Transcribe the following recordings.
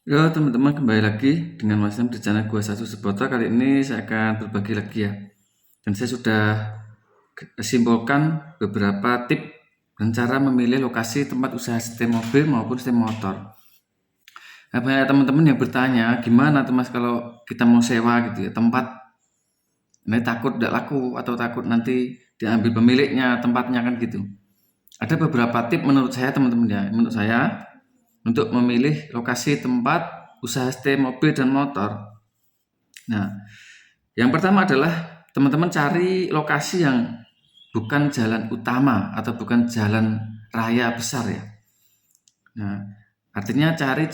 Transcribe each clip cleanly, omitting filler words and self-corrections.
Halo teman-teman, kembali lagi dengan Mas Sam di channel Gua Satu Sebota. Kali ini saya akan berbagi lagi ya. Dan saya sudah simpulkan beberapa tip dan cara memilih lokasi tempat usaha setim mobil maupun setim motor. Nah, banyak teman-teman yang bertanya, gimana tuh Mas kalau kita mau sewa gitu ya tempat, ini takut tidak laku atau takut nanti diambil pemiliknya tempatnya kan gitu. Ada beberapa tip menurut saya teman-teman ya. Menurut saya untuk memilih lokasi tempat usaha setim mobil dan motor. Nah, yang pertama adalah teman-teman cari lokasi yang bukan jalan utama atau bukan jalan raya besar ya. Nah, artinya cari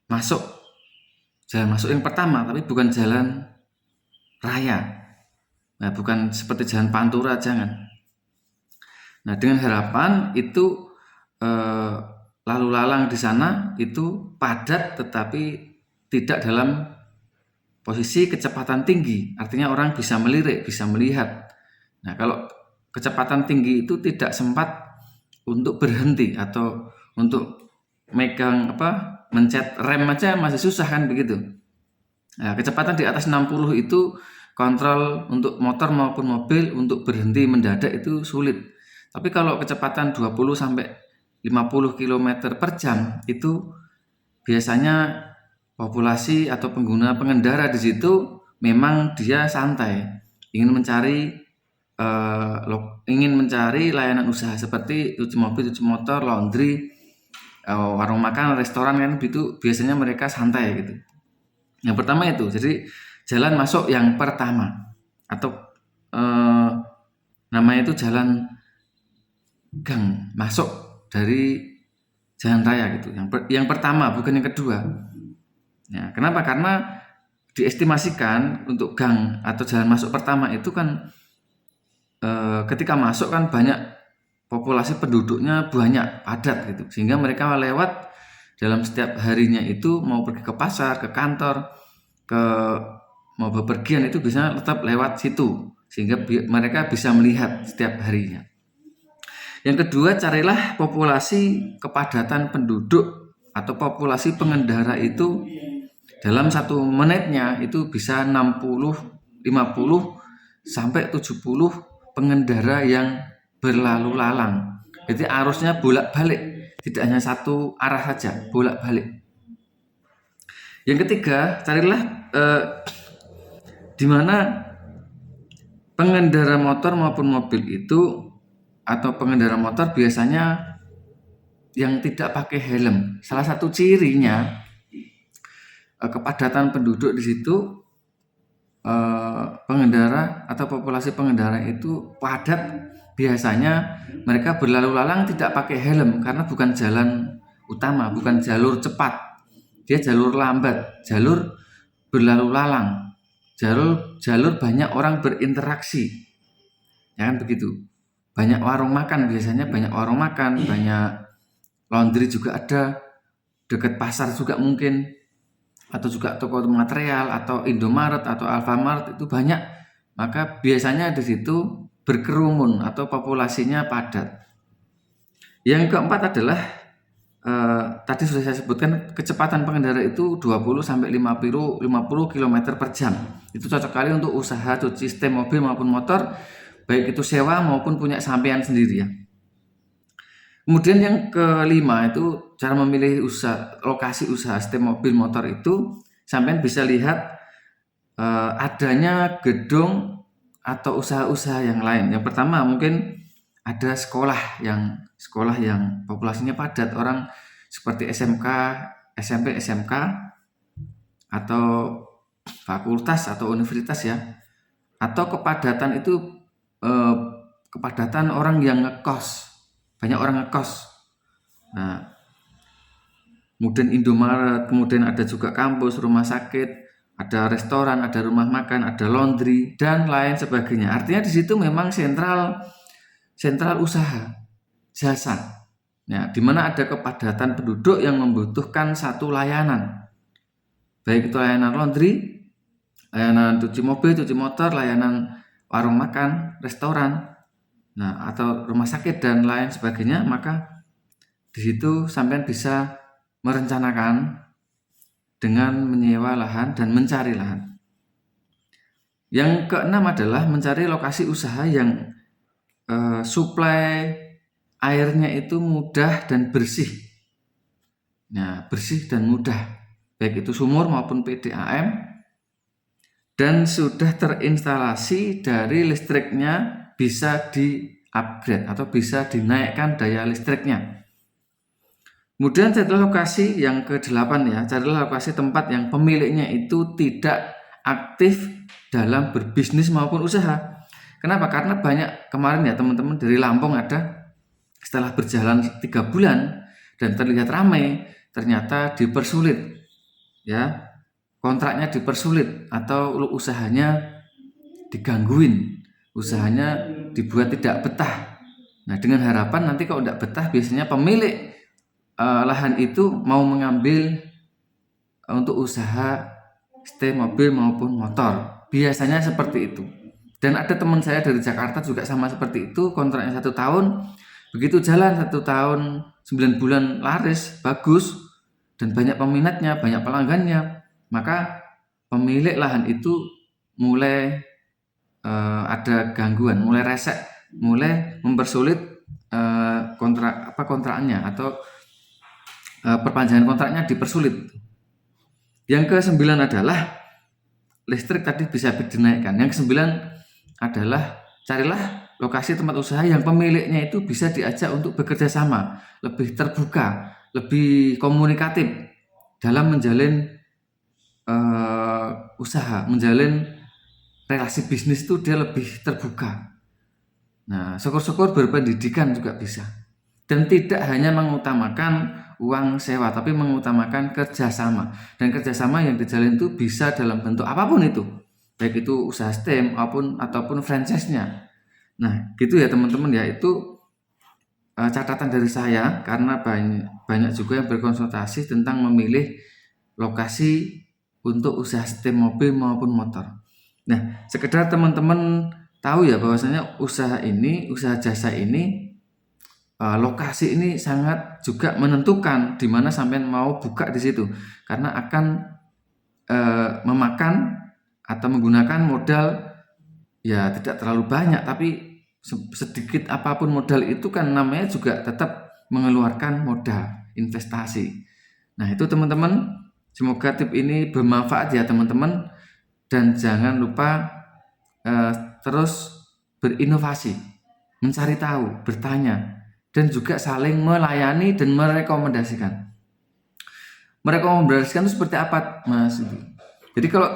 masuk, jalan masuk yang pertama, tapi bukan jalan raya. Nah, bukan seperti jalan Pantura, jangan. Nah, dengan harapan itu lalu lalang di sana itu padat tetapi tidak dalam posisi kecepatan tinggi, artinya orang bisa melirik, bisa melihat. Nah, kalau kecepatan tinggi itu tidak sempat untuk berhenti atau untuk megang mencet rem aja masih susah kan begitu. Nah, kecepatan di atas 60 itu kontrol untuk motor maupun mobil untuk berhenti mendadak itu sulit. Tapi kalau kecepatan 20 sampai 50 km per jam itu biasanya populasi atau pengendara di situ memang dia santai, ingin mencari ingin mencari layanan usaha seperti cuci mobil, cuci motor, laundry, warung makan, restoran kan gitu. Biasanya mereka santai gitu. Yang pertama itu, jadi jalan masuk yang pertama atau namanya itu jalan gang masuk dari jalan raya gitu. Yang pertama bukan yang kedua. Ya, kenapa? Karena diestimasikan untuk gang atau jalan masuk pertama itu kan ketika masuk kan banyak populasi penduduknya banyak padat gitu, sehingga mereka lewat dalam setiap harinya itu mau pergi ke pasar, ke kantor, ke mau bepergian itu bisa tetap lewat situ, sehingga mereka bisa melihat setiap harinya. Yang kedua, carilah populasi kepadatan penduduk atau populasi pengendara itu dalam 1 menitnya itu bisa 60, 50 sampai 70 pengendara yang berlalu lalang. Jadi arusnya bolak-balik, tidak hanya satu arah saja, bolak-balik. Yang ketiga, carilah di mana pengendara motor maupun mobil itu atau pengendara motor biasanya yang tidak pakai helm. Salah satu cirinya kepadatan penduduk di situ, pengendara atau populasi pengendara itu padat. Biasanya mereka berlalu lalang tidak pakai helm karena bukan jalan utama, bukan jalur cepat, dia jalur lambat, jalur berlalu lalang, jalur banyak orang berinteraksi, ya kan begitu. Banyak warung makan, biasanya banyak warung makan, banyak laundry juga ada, dekat pasar juga mungkin, atau juga toko material atau Indomaret atau Alfamart itu banyak, maka biasanya di situ berkerumun atau populasinya padat. Yang keempat adalah tadi sudah saya sebutkan kecepatan pengendara itu 20 sampai 50 km per jam. Itu cocok kali untuk usaha cuci setim mobil maupun motor, baik itu sewa maupun punya sampean sendiri ya. Kemudian yang kelima itu cara memilih lokasi usaha setim mobil motor itu sampean bisa lihat adanya gedung atau usaha-usaha yang lain. Yang pertama mungkin ada sekolah yang populasinya padat, orang seperti SMK, SMP, SMK atau fakultas atau universitas ya. Atau kepadatan itu kepadatan orang yang ngekos. Banyak orang ngekos. Nah, kemudian Indomaret, kemudian ada juga kampus, rumah sakit, ada restoran, ada rumah makan, ada laundry dan lain sebagainya. Artinya di situ memang sentral usaha jasa. Ya, di mana ada kepadatan penduduk yang membutuhkan satu layanan. Baik itu layanan laundry, layanan cuci mobil, cuci motor, layanan warung makan, restoran, nah atau rumah sakit dan lain sebagainya, maka di situ sampean bisa merencanakan dengan menyewa lahan dan mencari lahan. Yang keenam adalah mencari lokasi usaha yang suplai airnya itu mudah dan bersih. Nah, bersih dan mudah, baik itu sumur maupun PDAM, dan sudah terinstalasi dari listriknya bisa di-upgrade atau bisa dinaikkan daya listriknya. Kemudian carilah lokasi yang ke-8 ya, carilah lokasi tempat yang pemiliknya itu tidak aktif dalam berbisnis maupun usaha. Kenapa? Karena banyak kemarin ya teman-teman dari Lampung ada, setelah berjalan 3 bulan dan terlihat ramai, ternyata dipersulit ya, kontraknya dipersulit atau usahanya digangguin, usahanya dibuat tidak betah. Nah, dengan harapan nanti kalau tidak betah, biasanya pemilik lahan itu mau mengambil untuk usaha setir mobil maupun motor, biasanya seperti itu. Dan ada teman saya dari Jakarta juga sama seperti itu, kontraknya 1 tahun, begitu jalan 1 tahun 9 bulan laris, bagus, dan banyak peminatnya, banyak pelanggannya, maka pemilik lahan itu mulai ada gangguan, mulai resek, mulai mempersulit kontraknya atau perpanjangan kontraknya dipersulit. Yang ke-9 adalah listrik tadi bisa dinaikkan. Yang ke-9 adalah carilah lokasi tempat usaha yang pemiliknya itu bisa diajak untuk bekerja sama, lebih terbuka, lebih komunikatif dalam menjalin usaha, menjalin relasi bisnis itu dia lebih terbuka. Nah, syukur-syukur berpendidikan juga bisa. Dan tidak hanya mengutamakan uang sewa, tapi mengutamakan kerjasama. Dan kerjasama yang dijalin itu bisa dalam bentuk apapun itu, baik itu usaha STEM ataupun franchise-nya. Nah, gitu ya teman-teman ya, itu catatan dari saya karena banyak juga yang berkonsultasi tentang memilih lokasi untuk usaha STEM mobil maupun motor. Nah, sekedar teman-teman tahu ya bahwasanya usaha jasa ini, lokasi ini sangat juga menentukan di mana sampean mau buka di situ, karena akan memakan atau menggunakan modal ya tidak terlalu banyak, tapi sedikit apapun modal itu kan namanya juga tetap mengeluarkan modal investasi. Nah, itu teman-teman, semoga tip ini bermanfaat ya teman-teman, dan jangan lupa terus berinovasi, mencari tahu, bertanya, dan juga saling melayani dan merekomendasikan. Merekomendasikan itu seperti apa, Mas? Jadi kalau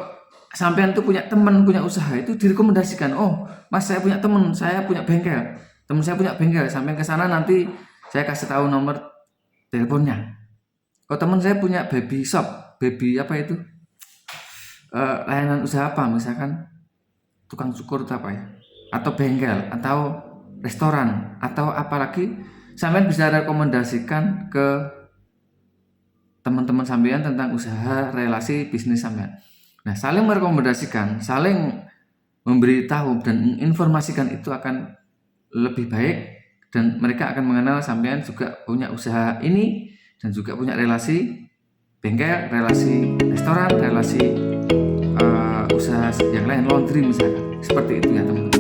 sampean tuh punya teman, punya usaha, itu direkomendasikan. Oh, Mas, saya punya teman, saya punya bengkel. Teman saya punya bengkel, sampean ke sana nanti saya kasih tahu nomor teleponnya. Oh, teman saya punya baby shop, baby apa itu? Layanan usaha apa, misalkan tukang cukur atau apa ya? Atau bengkel, atau restoran, atau apalagi, sampean bisa rekomendasikan ke teman-teman sampean tentang usaha relasi bisnis sampean. Nah, saling merekomendasikan, saling memberitahu dan menginformasikan itu akan lebih baik, dan mereka akan mengenal sampean juga punya usaha ini dan juga punya relasi bengkel, relasi restoran, relasi usaha yang lain, laundry misalkan. Seperti itu ya teman-teman.